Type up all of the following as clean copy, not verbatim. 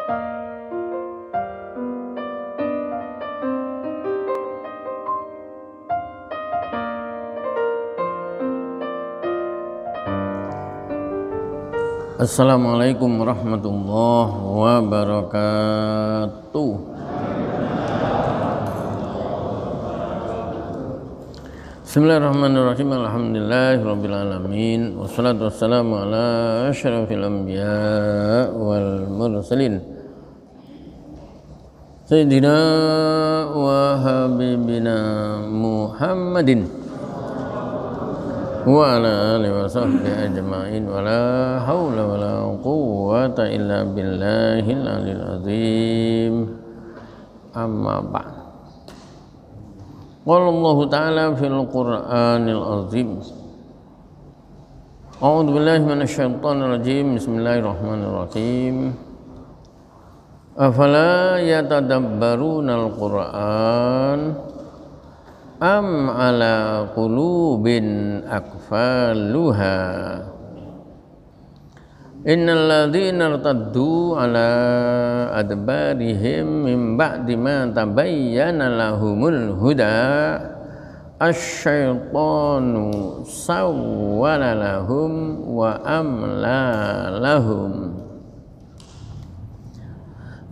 Assalamualaikum warahmatullahi wabarakatuh. Bismillahirrahmanirrahim. Alhamdulillahirabbil alamin. Wassalatu wassalamu ala asyrafil anbiya wal mursalin. Sayyidina wa habibina Muhammadin wa ala alihi wa sahbihi ajma'in wa la hawla wa la quwwata illa billahil aliyil azim. Amma ba'd. Qala Allah ta'ala fil Qur'anil azim. A'udzu billahi minasy syaithanir rajim. Bismillahirrahmanirrahim. Afala yatadabbarunal Qur'an am ala qulubin akfaluha. Innal ladzina irtaddu ala adbarihim min ba'di ma tabayyana lahumul huda asy-syaitanu sawwala lahum wa amla lahum.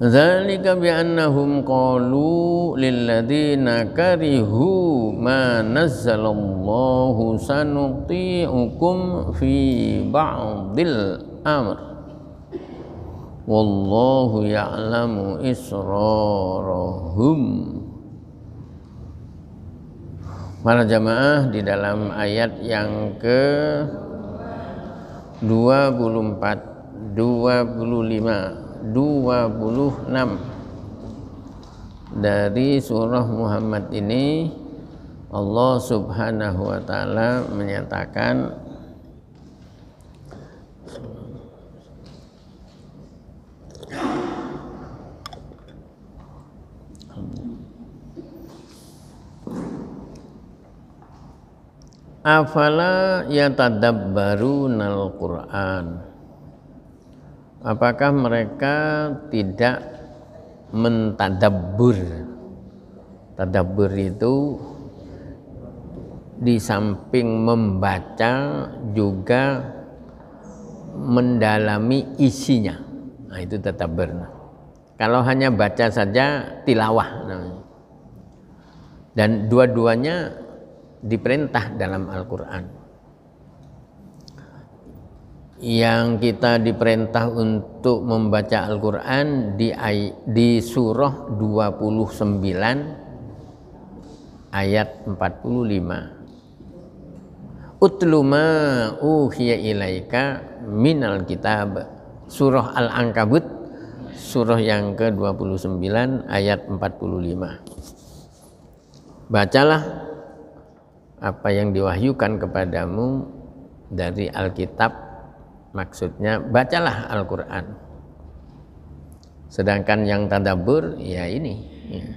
Dzalika bi'annahum qalu lilladzina karihu ma nazzalallahu sanuti'ukum fi ba'dil amr wallahu ya'lamu israrahum. Para jamaah, di dalam ayat yang ke 24, 25, 26 dari surah Muhammad ini, Allah subhanahu wa ta'ala menyatakan afala yatadabbarunal Qur'an. Apakah mereka tidak mentadabbur? Tadabbur itu di samping membaca juga mendalami isinya. Nah, itu tadabbur. Kalau hanya baca saja tilawah namanya. Dan dua-duanya diperintah dalam Al-Qur'an. Yang kita diperintah untuk membaca Al-Quran di surah 29 ayat 45. Utlu ma uhiya ilaika minal kitab. Surah Al-Ankabut, surah yang ke-29 ayat 45. Bacalah apa yang diwahyukan kepadamu dari Alkitab. Maksudnya bacalah Al-Quran. Sedangkan yang tadabbur ya ini ya.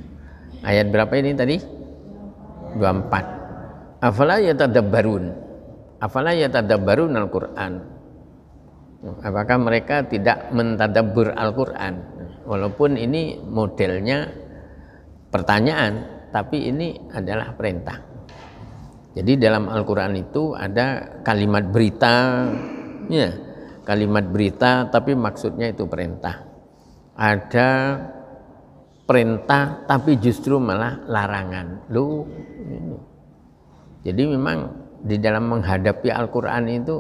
Ayat berapa ini tadi? 24. Afala yatadabbarun. Afala yatadabbarun Al-Quran. Apakah mereka tidak mentadabbur Al-Quran? Walaupun ini modelnya pertanyaan, tapi ini adalah perintah. Jadi dalam Al-Quran itu ada kalimat berita, ya, kalimat berita, tapi maksudnya itu perintah. Ada perintah tapi justru malah larangan. Loh, ini. Jadi memang di dalam menghadapi Al-Quran itu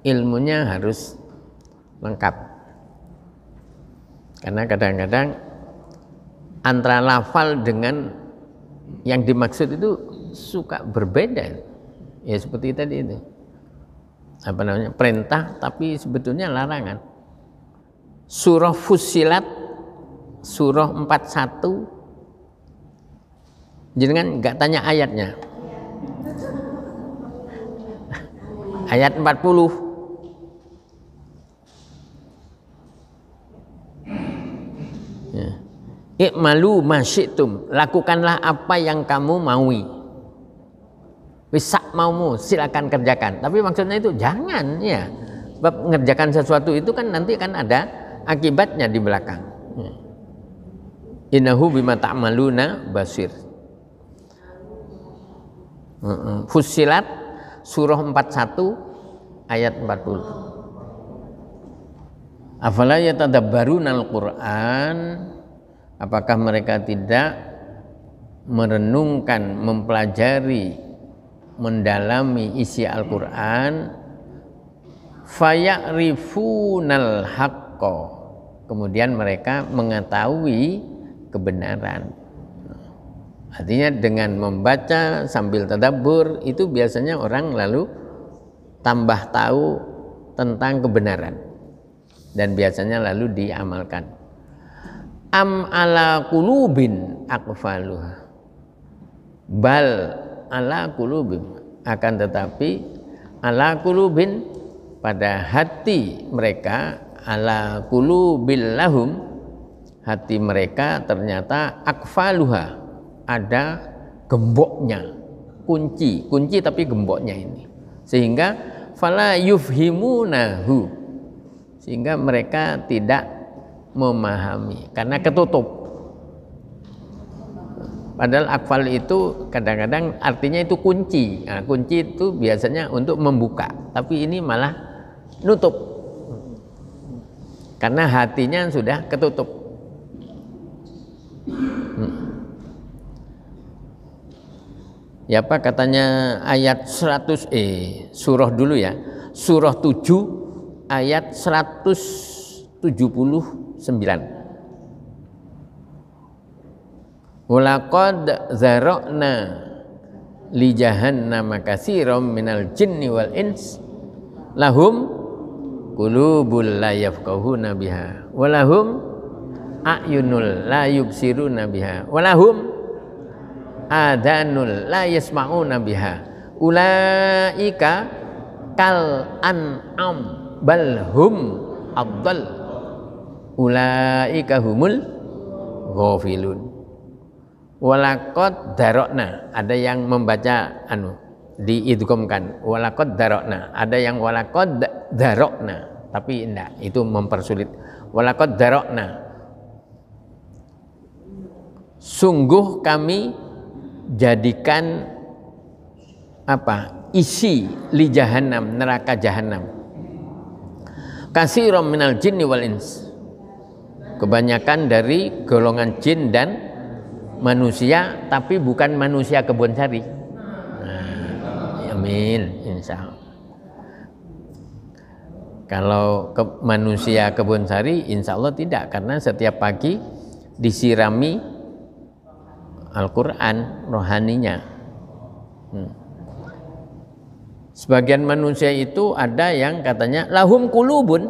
ilmunya harus lengkap. Karena kadang-kadang antara lafal dengan yang dimaksud itu suka berbeda. Ya seperti tadi itu. Apa namanya? Perintah tapi sebetulnya larangan. Surah Fussilat, surah 41, jangan enggak tanya ayatnya. Ayat 40. Ya. I'malu masyitum, lakukanlah apa yang kamu maui. Bisa maumu, silakan kerjakan. Tapi maksudnya itu jangan ya. Sebab mengerjakan sesuatu itu kan nanti kan ada akibatnya di belakang. Innahu bima ta'maluna basir. Fussilat surah 41 ayat 40. Afala yatadabbarunal Qur'an, apakah mereka tidak merenungkan, mempelajari, mendalami isi Al-Qur'an? Faya'rifunal haqqa, kemudian mereka mengetahui kebenaran. Artinya dengan membaca sambil tadabbur itu biasanya orang lalu tambah tahu tentang kebenaran dan biasanya lalu diamalkan. Am ala qulubin aqfaluha, bal ala qulubin, akan tetapi ala qulubin, pada hati mereka, ala qulubil lahum, hati mereka ternyata aqfaluha, ada gemboknya, kunci tapi gemboknya ini, sehingga fala yufhimunahu, sehingga mereka tidak memahami karena ketutup. Padahal aqfal itu kadang-kadang artinya itu kunci. Nah, kunci itu biasanya untuk membuka, tapi ini malah nutup karena hatinya sudah ketutup. Ya apa katanya ayat 100 surah dulu ya, surah 7 ayat 179. Walaqad zara'na li jahannama katsiran minal jinni wal ins lahum qulubul la yafqahuna biha walahum a'yunul la yubsiruna biha walahum adanul la yasma'una biha ulaika kal an'am bal hum adall ulaika humul ghafilun. Walaqad darokna, ada yang membaca diidghamkan walaqad darokna, ada yang walaqad darokna, tapi enggak, itu mempersulit. Walaqad darokna, sungguh kami jadikan apa, isi li jahannam, neraka jahannam, katsiran minal jinni wal ins, kebanyakan dari golongan jin dan manusia, tapi bukan manusia kebun sari. Amin, insya Allah. Kalau manusia kebun sari, insya Allah tidak, karena setiap pagi disirami Al-Quran rohaninya. Sebagian manusia itu ada yang katanya lahum qulubun,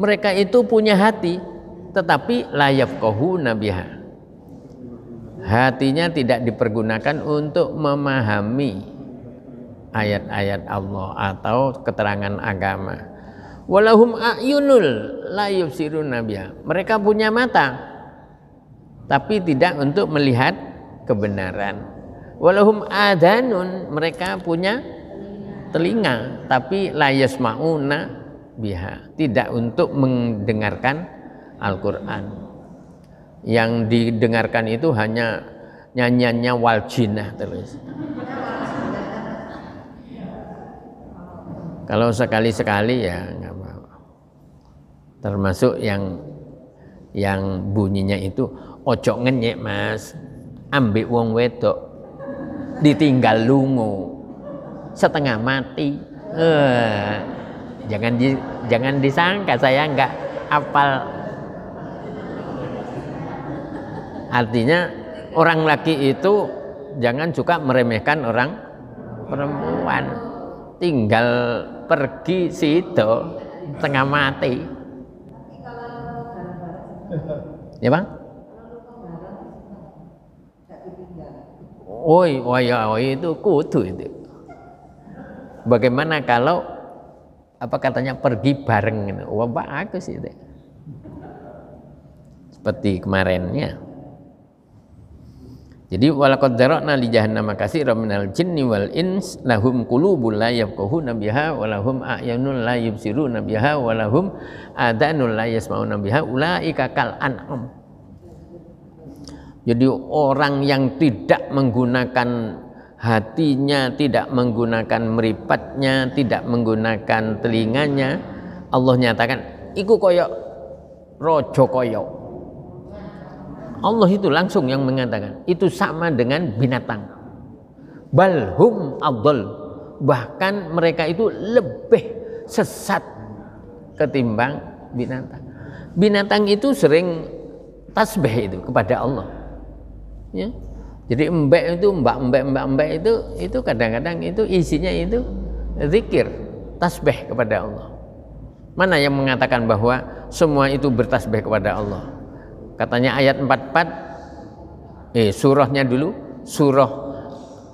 mereka itu punya hati, tetapi la yafqahuna biha, hatinya tidak dipergunakan untuk memahami ayat-ayat Allah atau keterangan agama. Walahum a'yunul la yubsiruna biha, mereka punya mata tapi tidak untuk melihat kebenaran. Walahum adanun, mereka punya telinga tapi la yasma'una biha, tidak untuk mendengarkan Al-Quran. Yang didengarkan itu hanya nyanyiannya waljinah terus. Kalau sekali-sekali ya nggak apa-apa. Termasuk yang bunyinya itu ojo ngenyek mas, ambek wong wedok ditinggal lungo setengah mati. Jangan disangka saya nggak apal. Artinya orang laki itu jangan suka meremehkan orang perempuan, tinggal pergi situ setengah mati. Ya bang? Oh itu kudu itu. Bagaimana kalau apa katanya pergi bareng? Wah bagus itu. Seperti kemarinnya. Jadi walaqad dzara'na li jahannama katsiran minal jinni wal ins lahum qulubun la yafqahuna biha wa lahum a'yunun la yubsiruna biha wa lahum adhanun la yasma'una biha ulaika kal an'am. Jadi orang yang tidak menggunakan hatinya, tidak menggunakan meripatnya, tidak menggunakan telinganya, Allah nyatakan iku koyok rojo koyok. Allah itu langsung yang mengatakan itu sama dengan binatang. Balhum adol, bahkan mereka itu lebih sesat ketimbang binatang. Binatang itu sering tasbih itu kepada Allah. Ya. Jadi embek itu kadang-kadang itu isinya itu zikir, tasbih kepada Allah. Mana yang mengatakan bahwa semua itu bertasbih kepada Allah? Katanya ayat 44, surahnya dulu, surah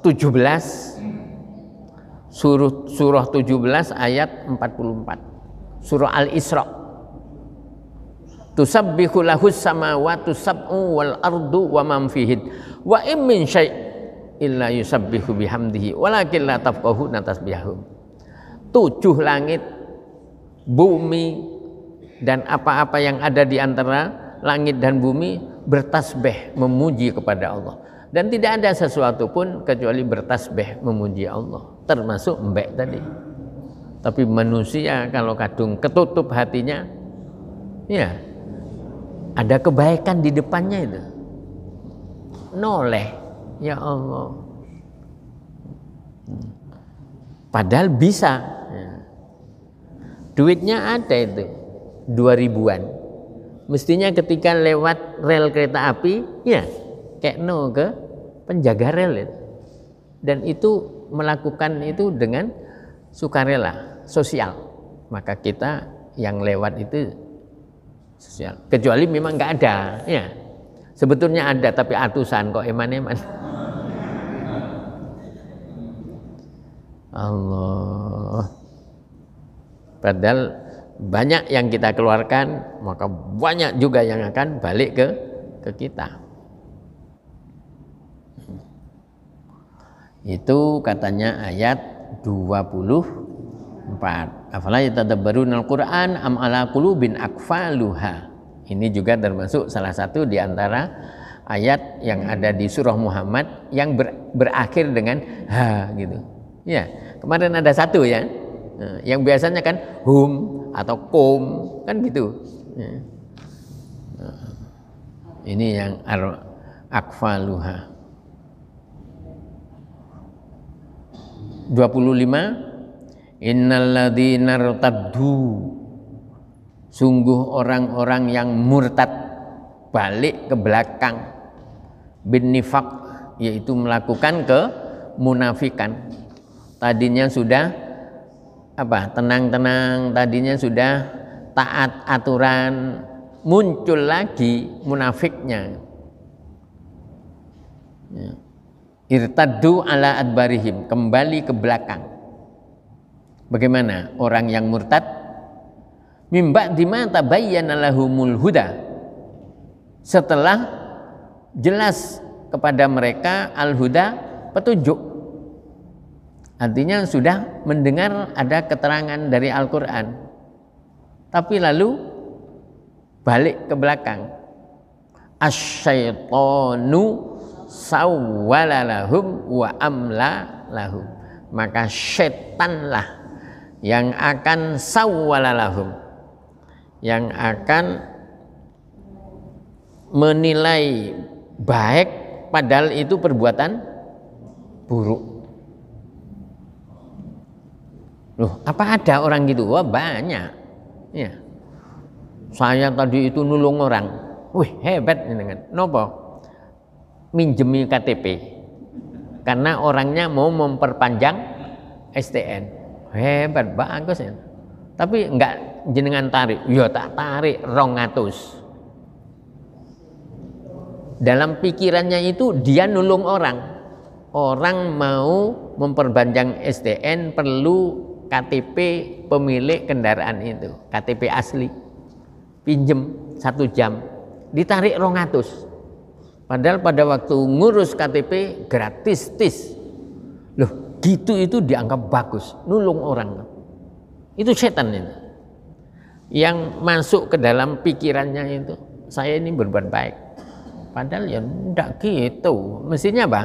17, surah 17 ayat 44, surah Al-Isra. Tusabbihu lahus samawati sab'u wal ardu wa man fihin wa in min syai' illa yusabbihu bihamdihi walakin la tafqahuna tasbihahum. 7 langit, bumi dan apa-apa yang ada di antara langit dan bumi bertasbih memuji kepada Allah, dan tidak ada sesuatu pun kecuali bertasbih memuji Allah, termasuk embek tadi. Tapi manusia kalau kadung ketutup hatinya, ya ada kebaikan di depannya itu noleh, ya Allah, padahal bisa ya. Duitnya ada itu 2000-an. Mestinya ketika lewat rel kereta api, ya kayak ke penjaga rel itu. Dan itu melakukan itu dengan sukarela, sosial. Maka kita yang lewat itu sosial. Kecuali memang nggak ada, ya. Sebetulnya ada tapi atusan kok eman-eman. Allah. Padahal banyak yang kita keluarkan, maka banyak juga yang akan balik ke kita. Itu katanya ayat 24. Afala yatadabbarunal Qur'an am ala qulubin aqfaluha. Ini juga termasuk salah satu di antara ayat yang ada di surah Muhammad yang berakhir dengan ha gitu. Ya, kemarin ada satu ya. Yang biasanya kan hum atau kum kan gitu. Ini yang akfaluha. 25, innalladzina irtaddu, sungguh orang-orang yang murtad balik ke belakang, bin nifaq, yaitu melakukan kemunafikan. Tadinya sudah tenang-tenang, tadinya sudah taat aturan, muncul lagi munafiknya. Ya. Irtaddu ala adbarihim, kembali ke belakang. Bagaimana orang yang murtad? Mim ba'di ma tabayyana lahumul huda, setelah jelas kepada mereka al-huda, petunjuk. Artinya sudah mendengar ada keterangan dari Al-Quran, tapi lalu balik ke belakang. Asyaitonu sawwala lahum wa amla lahum, maka syaitanlah yang akan sawwala lahum, yang akan menilai baik padahal itu perbuatan buruk. Loh, apa ada orang gitu? Wah, banyak. Ya. Saya tadi itu nulung orang. Wih, hebat ini kan. Nopo? Minjemi KTP. Karena orangnya mau memperpanjang STN. Hebat, bagus ya. Tapi enggak jenengan tarik. Ya tak tarik 200. Dalam pikirannya itu dia nulung orang. Orang mau memperpanjang STN perlu KTP pemilik kendaraan itu, KTP asli. Pinjem 1 jam, ditarik 200. Padahal pada waktu ngurus KTP gratis tis. Loh, gitu itu dianggap bagus, nulung orang. Itu setan itu. Yang masuk ke dalam pikirannya itu, saya ini berbuat baik. Padahal ya enggak gitu. Mestinya apa?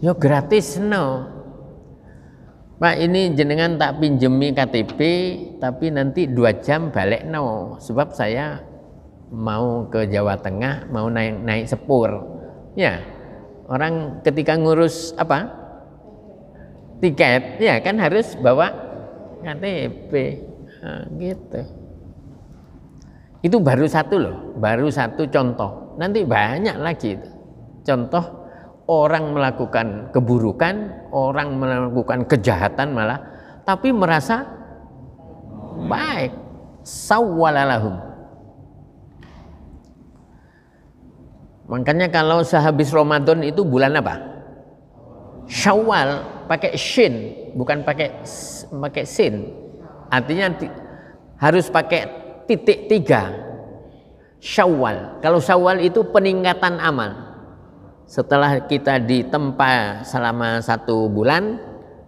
Ya gratis no. Pak, ini jenengan tak pinjemi KTP, tapi nanti 2 jam balik no. Sebab saya mau ke Jawa Tengah, mau naik sepur. Ya, orang ketika ngurus apa? Tiket, ya kan harus bawa KTP. Nah, gitu. Itu baru satu loh, baru satu contoh. Nanti banyak lagi itu. Contoh orang melakukan keburukan, orang melakukan kejahatan malah, tapi merasa baik. Sawwalalahum. Makanya kalau sehabis Ramadan itu bulan apa? Syawal, pakai shin, bukan pakai sin. Artinya harus pakai titik 3. Syawal. Kalau Syawal itu peningkatan amal. Setelah kita ditempa selama 1 bulan,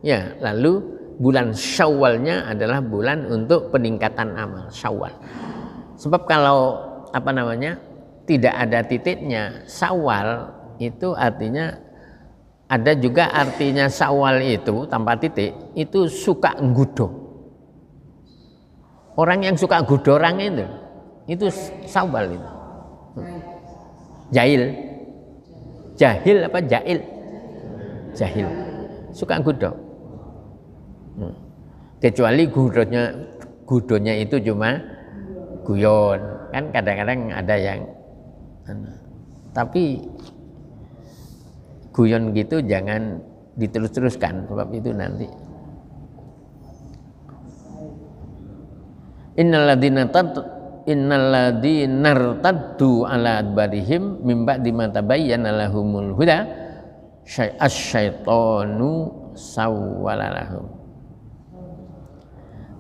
ya, lalu bulan Syawalnya adalah bulan untuk peningkatan amal. Syawal. Sebab kalau apa namanya? Tidak ada titiknya, Syawal itu artinya, ada juga artinya Syawal itu tanpa titik, itu suka nggudo. Orang yang suka nggudo orang itu Syawal itu. Jahil apa jahil? Jahil. Suka nggudo. Kecuali gudonya itu cuma guyon. Kan kadang-kadang ada yang tapi guyon gitu jangan diterus-teruskan, sebab itu nanti innalladzina irtaddu ala adbarihim mim ba'di ma tabayyana lahumul huda asyaitonu sawwalalahum.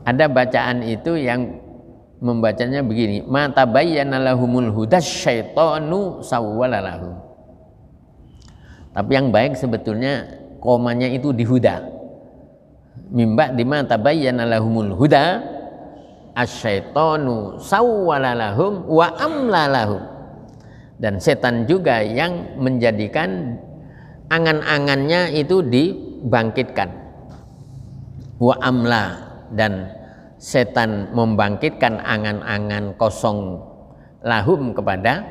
Ada bacaan itu yang membacanya begini, ma tabayyana lahumul huda syaitanu sawwalalahum. Tapi yang baik sebetulnya komanya itu di huda. Mimba di ma tabayyana lahumul huda asyaitanu sawwalalahum wa amlalahum. Dan setan juga yang menjadikan angan-angannya itu dibangkitkan. Wa amla, dan setan membangkitkan angan-angan kosong lahum kepada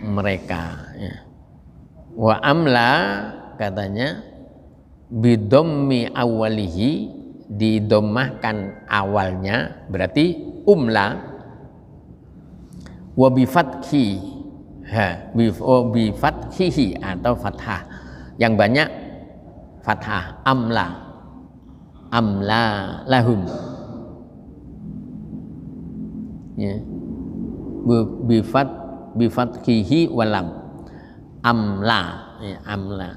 mereka. Wa amla katanya bidommi awalihi, didomahkan awalnya berarti umla, wa bifathihi atau fathah, yang banyak fathah, amla lahum. Ya. Bifathihi walam amla, ya, amla.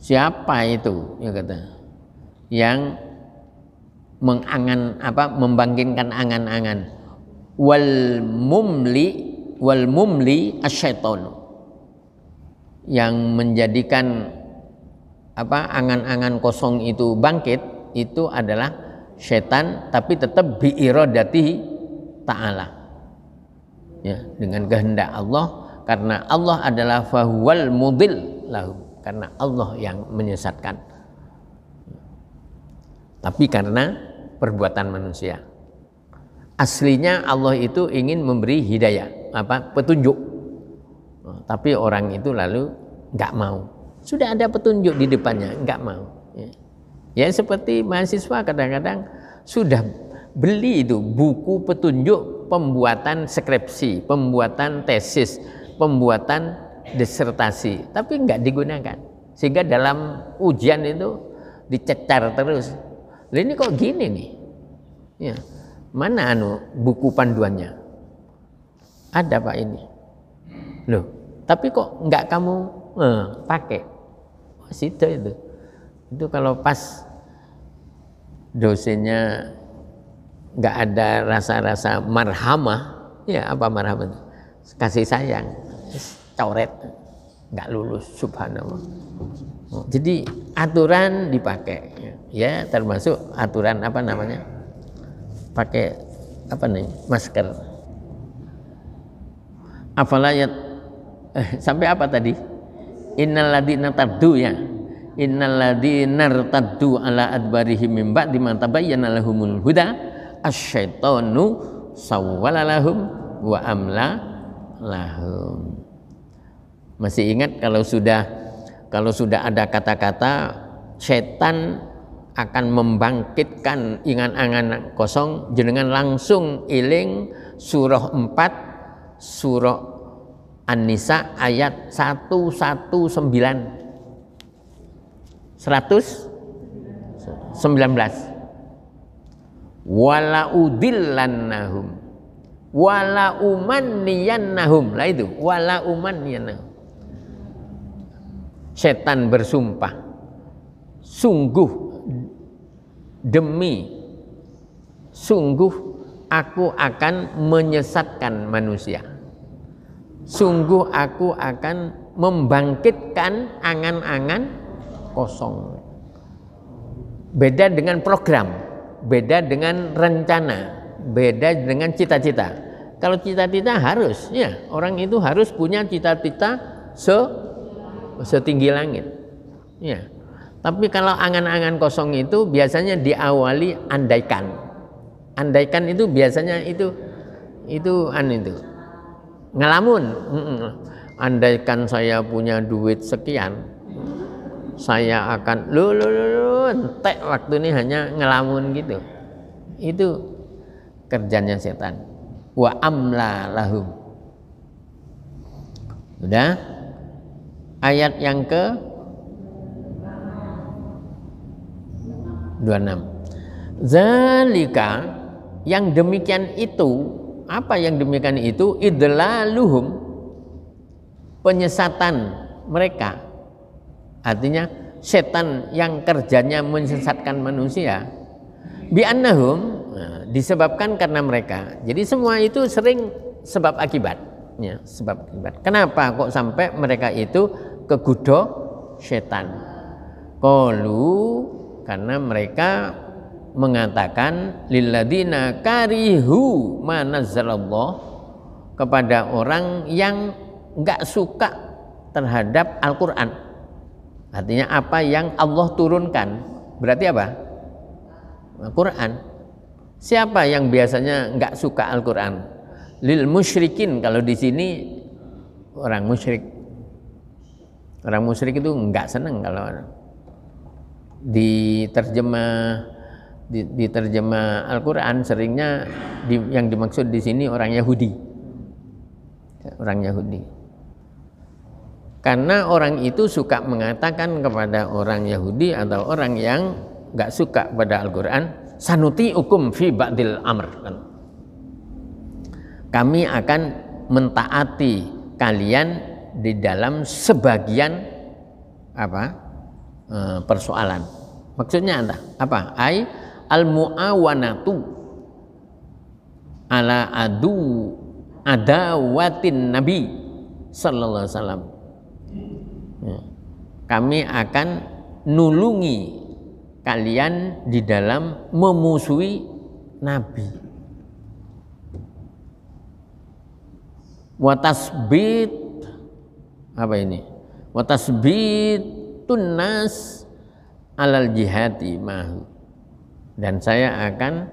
Siapa itu, ya kata, yang membangkitkan angan-angan, wal mumli asyaiton, yang menjadikan angan-angan kosong itu bangkit, itu adalah setan, tapi tetap biiradatihi ta'ala, ya, dengan kehendak Allah, karena Allah adalah fahuwal mudil lahu, karena Allah yang menyesatkan, tapi karena perbuatan manusia. Aslinya Allah itu ingin memberi hidayah, petunjuk, tapi orang itu lalu nggak mau. Sudah ada petunjuk di depannya, nggak mau. Ya, seperti mahasiswa kadang-kadang sudah beli itu buku petunjuk pembuatan skripsi, pembuatan tesis, pembuatan disertasi, tapi nggak digunakan, sehingga dalam ujian itu dicecar terus. Lah ini kok gini nih? Ya, mana buku panduannya? Ada Pak ini. Loh, tapi kok nggak kamu pakai? Situ itu. Itu kalau pas dosennya nggak ada rasa-rasa marhamah, ya apa marhamah? kasih sayang, coret, nggak lulus, subhanallah. Jadi aturan dipakai, ya termasuk aturan apa namanya, pakai apa nih, masker. Afalayat sampai apa tadi? Innal ladzina taddu ya. Innal ladzina irtaddu ala adbarihim min ba'di ma tabayyana lahumul huda asyaitonu sawwala lahum wa amla lahum. Masih ingat kalau sudah ada kata-kata setan akan membangkitkan ingan-angan kosong, jenengan langsung iling surah 4 surah An-Nisa ayat 119 wala udillannahum wala umanniyannahum. Lah itu wala umanniyannahum. Setan bersumpah, sungguh aku akan menyesatkan manusia. Sungguh aku akan membangkitkan angan-angan kosong. Beda dengan program, beda dengan rencana, beda dengan cita-cita. Kalau cita-cita harus, ya orang itu harus punya cita-cita setinggi langit. Ya. Tapi kalau angan-angan kosong itu biasanya diawali andaikan. Andaikan itu biasanya itu ngelamun. Andaikan saya punya duit sekian, saya akan entek waktu ini hanya ngelamun gitu. Itu kerjanya setan. Wa amla lahum. Sudah? Ayat yang ke 26. Zalika, yang demikian itu, apa yang demikian itu? Idlaluhum, penyesatan mereka. Artinya setan yang kerjanya menyesatkan manusia. Bi'annahum, disebabkan karena mereka. Jadi semua itu sering sebab akibat. Ya, sebab akibat. Kenapa kok sampai mereka itu kegoda setan? Qalu, karena mereka mengatakan lilladzina karihu ma nazzalallah, kepada orang yang enggak suka terhadap Al-Qur'an. Artinya apa yang Allah turunkan. Berarti apa? Al-Qur'an. Siapa yang biasanya enggak suka Al-Qur'an? Lil musyrikin, kalau di sini orang musyrik. Orang musyrik itu enggak senang kalau diterjemah Al-Qur'an, seringnya yang dimaksud di sini orang Yahudi. Orang Yahudi. Karena orang itu suka mengatakan kepada orang Yahudi atau orang yang enggak suka pada Al-Qur'an, sanuti'ukum fi ba'dil amr. Kami akan mentaati kalian di dalam sebagian persoalan. Maksudnya apa? Ai al-muawanatu ala adawatin Nabi sallallahu alaihi wasallam. Kami akan nulungi kalian di dalam memusuhi Nabi. Watasbit, apa ini? Watasbitun nas alal jihadi mahu. Dan saya akan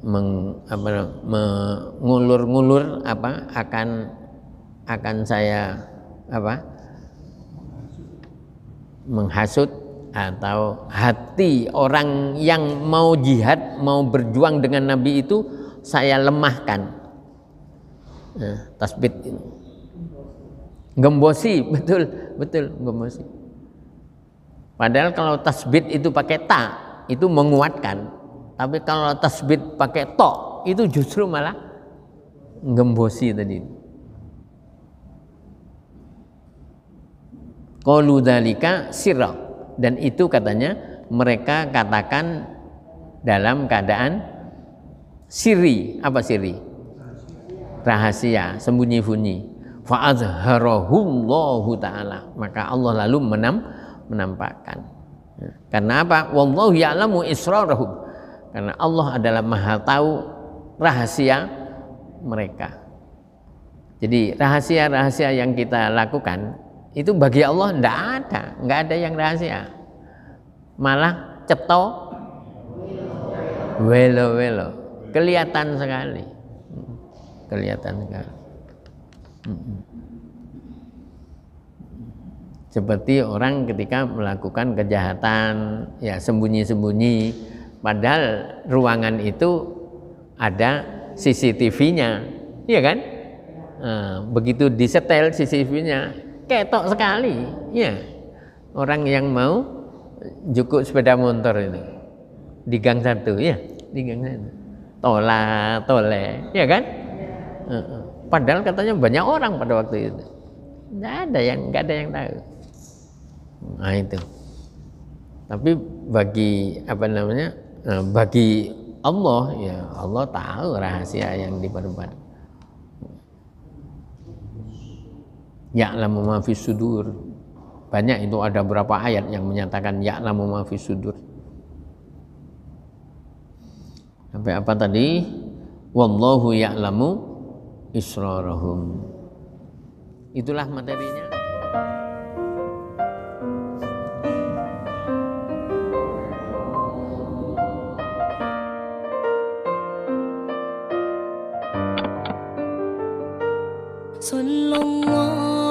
mengulur-ngulur akan saya menghasut atau hati orang yang mau jihad, mau berjuang dengan Nabi itu saya lemahkan. Tasbit ini gembosi, betul gembosi. Padahal kalau tasbit itu pakai ta itu menguatkan, tapi kalau tasbit pakai to itu justru malah gembosi tadi. Qalu dzalika sirra, dan itu katanya mereka katakan dalam keadaan siri. Apa siri? rahasia, sembunyi-bunyi. Fa'azharahullahu ta'ala, maka Allah lalu menampakkan. Karena apa? Wallahu ya'lamu israrahum, karena Allah adalah maha tahu rahasia mereka. Jadi rahasia-rahasia yang kita lakukan itu bagi Allah nggak ada yang rahasia, malah cetok welo-welo, kelihatan sekali. Seperti orang ketika melakukan kejahatan, ya sembunyi-sembunyi, padahal ruangan itu ada CCTV-nya, iya kan? Begitu disetel CCTV-nya, ketok sekali, ya. Orang yang mau jukuk sepeda motor itu di gang 1, ya, di gang 1, tole, ya kan? Padahal katanya banyak orang pada waktu itu, nggak ada yang tahu. Nah itu. Tapi bagi bagi Allah, ya Allah tahu rahasia yang diperbuat. Ya'lamu ma fis sudur. Banyak itu, ada beberapa ayat yang menyatakan ya'lamu ma fis sudur. Sampai apa tadi? Wallahu ya'lamu israrahum. Itulah materinya. Sallallahu